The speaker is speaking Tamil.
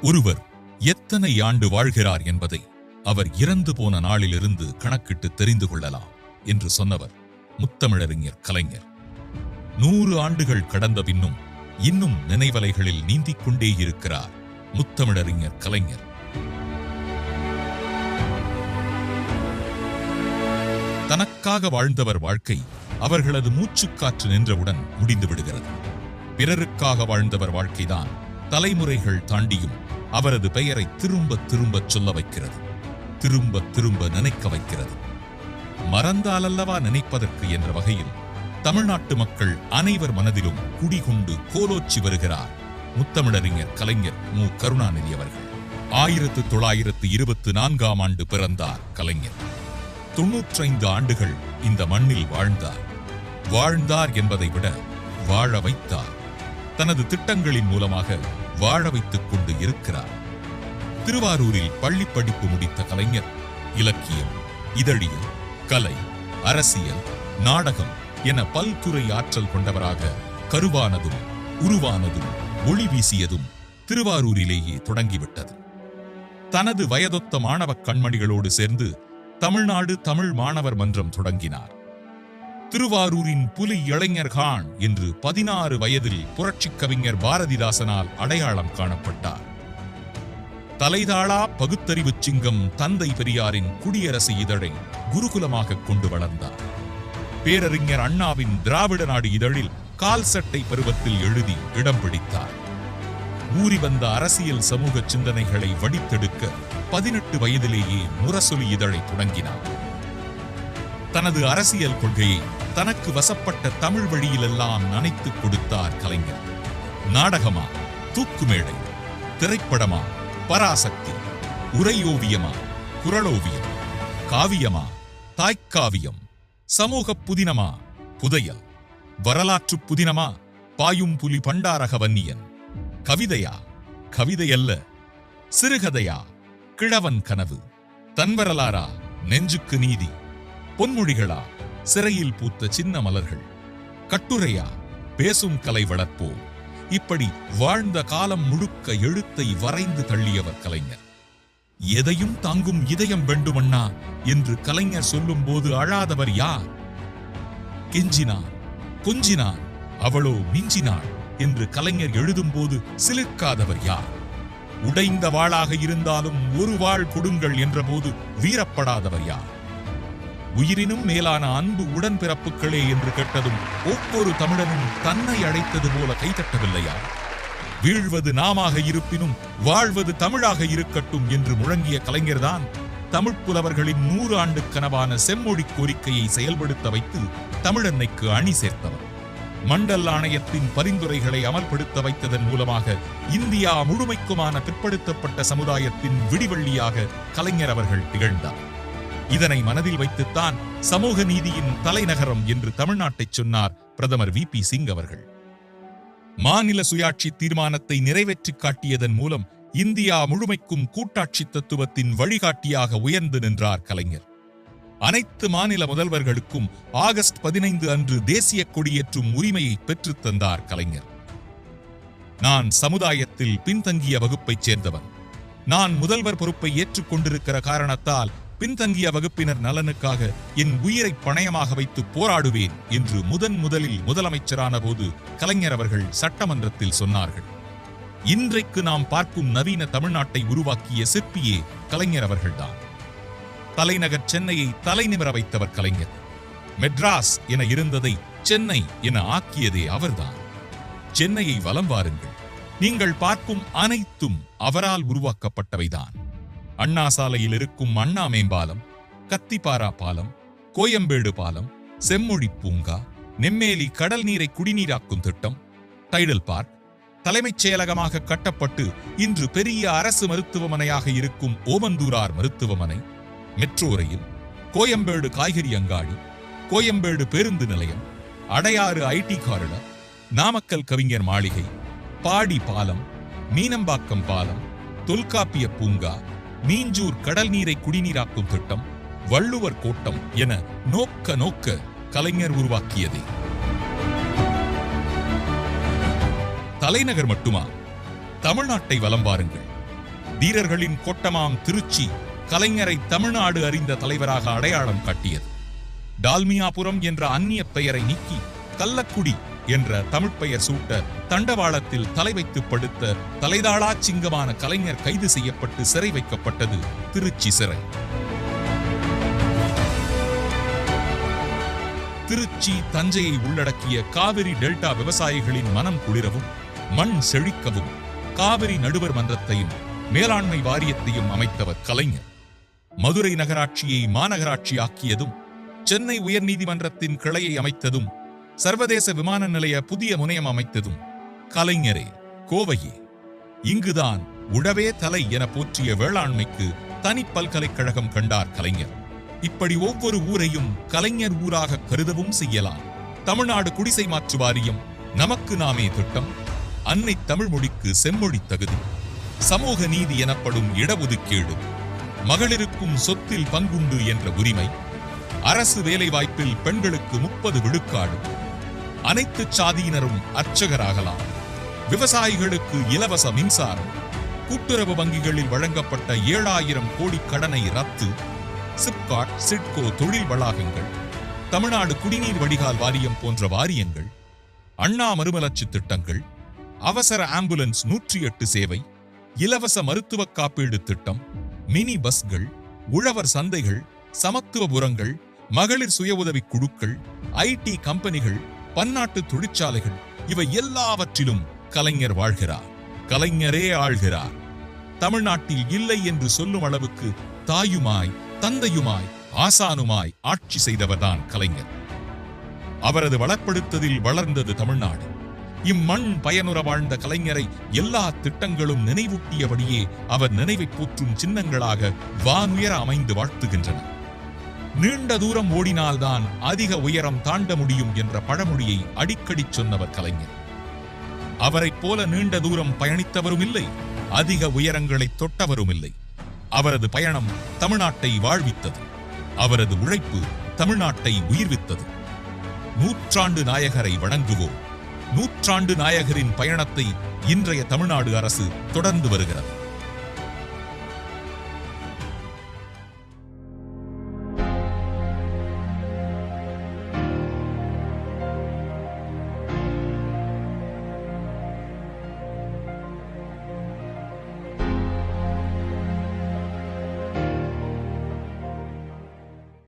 ஒருவர் எத்தனை ஆண்டு வாழ்கிறார் என்பதை அவர் இறந்து போன நாளிலிருந்து கணக்கிட்டு தெரிந்து கொள்ளலாம் என்று சொன்னவர் முத்தமிழறிஞர் கலைஞர். 100 ஆண்டுகள் கடந்த பின்னும் இன்னும் நினைவலைகளில் நீந்திக் கொண்டே இருக்கிறார் முத்தமிழறிஞர் கலைஞர். தனக்காக வாழ்ந்தவர் வாழ்க்கை அவர்களது மூச்சுக்காற்று நின்றவுடன் முடிந்து விடுகிறது. பிறருக்காக வாழ்ந்தவர் வாழ்க்கைதான் தலைமுறைகள் தாண்டியும் அவரது பெயரை திரும்ப திரும்ப சொல்ல வைக்கிறது, திரும்ப திரும்ப நினைக்க வைக்கிறது. மறந்தாலல்லவா நினைப்பதற்கு என்ற வகையில் தமிழ்நாட்டு மக்கள் அனைவர் மனதிலும் குடிகொண்டு கோலோச்சி வருகிறார் முத்தமிழறிஞர் கலைஞர் மு. கருணாநிதி அவர்கள். 1924ஆம் ஆண்டு பிறந்தார் கலைஞர். 95 ஆண்டுகள் இந்த மண்ணில் வாழ்ந்தார். வாழ்ந்தார் என்பதை விட வாழ வைத்தார். தனது திட்டங்களின் மூலமாக வாழ வைத்துக் கொண்டு இருக்கிறார். திருவாரூரில் பள்ளி படிப்பு முடித்த கலைஞர் இலக்கியம், இதழியல், கலை, அரசியல், நாடகம் என பல்துறை ஆற்றல் கொண்டவராக கருவானதும் உருவானதும் ஒளி வீசியதும் திருவாரூரிலேயே தொடங்கிவிட்டது. தனது வயதொத்த மாணவ கண்மணிகளோடு சேர்ந்து தமிழ்நாடு தமிழ் மாணவர் மன்றம் தொடங்கினார். திருவாரூரின் புலி இளைஞர் கான் என்று 16 வயதில் புரட்சிக் கவிஞர் பாரதிதாசனால் அடையாளம் காணப்பட்டார். தலைதாளா பகுத்தறிவு சிங்கம் தந்தை பெரியாரின் குடியரசு இதழை குருகுலமாக கொண்டு வளர்ந்தார். பேரறிஞர் அண்ணாவின் திராவிட நாடு இதழில் கால் சட்டை பருவத்தில் எழுதி இடம் பிடித்தார். ஊறி வந்த அரசியல் சமூக சிந்தனைகளை வடித்தெடுக்க 18 வயதிலேயே முரசொலி இதழை தொடங்கினார். தனது அரசியல் கொள்கையை தனக்கு வசப்பட்ட தமிழ் வழியிலெல்லாம் நனைத்துக் கொடுத்தார் கலைஞர். நாடகமா, தூக்குமேடை, திரைப்படமா, பராசக்தி, உரையோவியமா, குரலோவியம், காவியமா, தாய்க்காவியம், சமூக புதினமா, புதையல், வரலாற்று புதினமா, பாயும் புலி பண்டாரக வன்னியன், கவிதையா, கவிதையல்ல, சிறுகதையா, கிழவன் கனவு, தன்வரலாறா, நெஞ்சுக்கு நீதி, பொன்மொழிகளா, சிறையில் பூத்த சின்ன மலர்கள், கட்டுரையா, பேசும் கலை வளர்ப்போம், இப்படி வாழ்ந்த காலம் முழுக்க எழுத்தை வரைந்து தள்ளியவர் கலைஞர். எதையும் தாங்கும் இதயம் வேண்டுமண்ணா என்று கலைஞர் சொல்லும் போது அழாதவர் யார்? கெஞ்சினான், கொஞ்சினான், அவளோ மிஞ்சினாள் என்று கலைஞர் எழுதும்போது சிலிர்க்காதவர் யார்? உடைந்த வாளாக இருந்தாலும் ஒரு வாள் கொடுங்கள் என்றபோது வீரப்படாதவர் யார்? உயிரினும் மேலான அன்பு உடன்பிறப்புகளே என்று கேட்டதும் ஒவ்வொரு தமிழனும் தன்னை அழைத்தது போல கைதட்டவில்லையா? வீழ்வது நாமாக இருப்பினும் வாழ்வது தமிழாக இருக்கட்டும் என்று முழங்கிய கலைஞர்தான் தமிழ் புலவர்களின் 100 ஆண்டு கனவான செம்மொழி கோரிக்கையை செயல்படுத்த வைத்து தமிழன்னைக்கு அணி சேர்த்தவர். மண்டல் ஆணையத்தின் பரிந்துரைகளை அமல்படுத்த வைத்ததன் மூலமாக இந்தியா முழுமைக்குமான பிற்படுத்தப்பட்ட சமுதாயத்தின் விடிவெள்ளியாக கலைஞர் அவர்கள் திகழ்ந்தார். இதனை மனதில் வைத்துத்தான் சமூக நீதியின் தலைநகரம் என்று தமிழ்நாட்டை சொன்னார் பிரதமர் VP சிங் அவர்கள். மாநில சுயாட்சி தீர்மானத்தை நிறைவேற்றி காட்டியதன் மூலம் இந்தியா முழுமைக்கும் கூட்டாட்சி தத்துவத்தின் வழிகாட்டியாக உயர்ந்து நின்றார் கலைஞர். அனைத்து மாநில முதல்வர்களுக்கும் ஆகஸ்ட் 15 அன்று தேசிய கொடியேற்றும் உரிமையை பெற்றுத் தந்தார் கலைஞர். நான் சமுதாயத்தில் பின்தங்கிய வகுப்பைச் சேர்ந்தவன். நான் முதல்வர் பொறுப்பை ஏற்றுக்கொண்டிருக்கிற காரணத்தால் பின்தங்கிய வகுப்பினர் நலனுக்காக என் உயிரை பணயமாக வைத்து போராடுவேன் என்று முதலில் முதலமைச்சரான போது கலைஞர் அவர்கள் சட்டமன்றத்தில் சொன்னார்கள். இன்றைக்கு நாம் பார்க்கும் நவீன தமிழ்நாட்டை உருவாக்கிய சிற்பியே கலைஞர் அவர்கள்தான். தலைநகர் சென்னையை தலைநிமிர வைத்தவர் கலைஞர். மெட்ராஸ் என இருந்ததை சென்னை என ஆக்கியதே அவர்தான். சென்னையை வலம் வாருங்கள், நீங்கள் பார்க்கும் அனைத்தும் அவரால் உருவாக்கப்பட்டவைதான். அண்ணா சாலையில் இருக்கும் அண்ணா மேம்பாலம், கத்திப்பாரா பாலம், கோயம்பேடு பாலம், செம்மொழி பூங்கா, நெம்மேலி கடல் நீரை குடிநீராக்கும் திட்டம், டைடல் பார்க், தலைமைச் செயலகமாக கட்டப்பட்டு இன்று பெரிய அரசு மருத்துவமனையாக இருக்கும் ஓமந்தூரார் மருத்துவமனை, மெட்ரோ ரயில், கோயம்பேடு காய்கறி அங்காடி, கோயம்பேடு பேருந்து நிலையம், அடையாறு IT காரிடர், நாமக்கல் கவிஞர் மாளிகை, பாடி பாலம், மீனம்பாக்கம் பாலம், தொல்காப்பிய பூங்கா, மீஞ்சூர் கடல் நீரை குடிநீராக்கும் திட்டம், வள்ளுவர் கோட்டம் என நோக்க கலைஞர் உருவாக்கியதே. தலைநகர் மட்டுமா? தமிழ்நாட்டை வலம் வாருங்கள். வீரர்களின் கோட்டமாம் திருச்சி கலைஞரை தமிழ்நாடு அறிந்த தலைவராக அடையாளம் காட்டியது. டால்மியாபுரம் என்ற அந்நிய பெயரை நீக்கி கள்ளக்குடி என்ற தமிழ் பெயர் சூட்ட தண்டவாளத்தில் தலை வைத்து படுத்த தலைதாளா சிங்கமான கலைஞர் கைது செய்யப்பட்டு சிறை வைக்கப்பட்டது திருச்சி சிறை. திருச்சி தஞ்சையை உள்ளடக்கிய காவிரி டெல்டா விவசாயிகளின் மனம் குளிரவும் மண் செழிக்கவும் காவிரி நடுவர் மன்றத்தையும் மேலாண்மை வாரியத்தையும் அமைத்தவர் கலைஞர். மதுரை நகராட்சியை மாநகராட்சியாக்கியதும் சென்னை உயர்நீதிமன்றத்தின் கிளையை அமைத்ததும் சர்வதேச விமான நிலைய புதிய முனையம் அமைத்ததும் கலைஞரே. கோவையே இங்குதான் உழவே தலை என போற்றிய வேளாண்மைக்கு தனி பல்கலைக்கழகம் கண்டார் கலைஞர். இப்படி ஒவ்வொரு ஊரையும் கலைஞர் ஊராக கருதவும் செய்யலாம். தமிழ்நாடு குடிசை மாற்று வாரியம், நமக்கு நாமே திட்டம், அன்னை தமிழ் மொழிக்கு செம்மொழி தகுதி, சமூக நீதி எனப்படும் இடஒதுக்கீடு, மகளிருக்கும் சொத்தில் பங்குண்டு என்ற உரிமை, அரசு வேலைவாய்ப்பில் பெண்களுக்கு 30 விழுக்காடு, அனைத்து சாதியினரும் அர்ச்சகராகலாம், விவசாயிகளுக்கு இலவச மின்சாரம், கூட்டுறவு வங்கிகளில் வழங்கப்பட்ட 7000 கோடி கடனை ரத்து, சிப்காட் சிட்கோ தொழில் வளாகங்கள், தமிழ்நாடு குடிநீர் வடிகால் வாரியம் போன்ற வாரியங்கள், அண்ணா மறுமலர்ச்சி திட்டங்கள், அவசர ஆம்புலன்ஸ் 108 சேவை, இலவச மருத்துவ காப்பீடு திட்டம், மினி பஸ்கள், உழவர் சந்தைகள், சமத்துவபுரங்கள், மகளிர் சுய உதவி குழுக்கள், ஐடி கம்பெனிகள், பன்னாட்டு தொழிற்சாலைகள், இவை எல்லாவற்றிலும் கலைஞர் வாழ்கிறார். கலைஞரே ஆள்கிறார். தமிழ்நாட்டில் இல்லை என்று சொல்லும் அளவுக்கு தாயுமாய் தந்தையுமாய் ஆசானுமாய் ஆட்சி செய்தவர்தான் கலைஞர். அவரது வளப்படுத்ததில் வளர்ந்தது தமிழ்நாடு. இம்மண் பயனுற வாழ்ந்த கலைஞரை எல்லா திட்டங்களும் நினைவூட்டியபடியே அவர் நினைவை போற்றும் சின்னங்களாக வானுயர அமைந்து வாழ்த்துகின்றன. நீண்ட தூரம் ஓடினால்தான் அதிக உயரம் தாண்ட முடியும் என்ற பழமொழியை அடிக்கடி சொன்னவர் கலைஞர். அவரைப் போல நீண்ட தூரம் பயணித்தவரும் இல்லை, அதிக உயரங்களை தொட்டவரும் இல்லை. அவரது பயணம் தமிழ்நாட்டை வாழ்வித்தது. அவரது உழைப்பு தமிழ்நாட்டை உயிர்வித்தது. 100 நாயகரை வணங்குவோம். 100 நாயகரின் பயணத்தை இன்றைய தமிழ்நாடு அரசு தொடர்ந்து வருகிறது.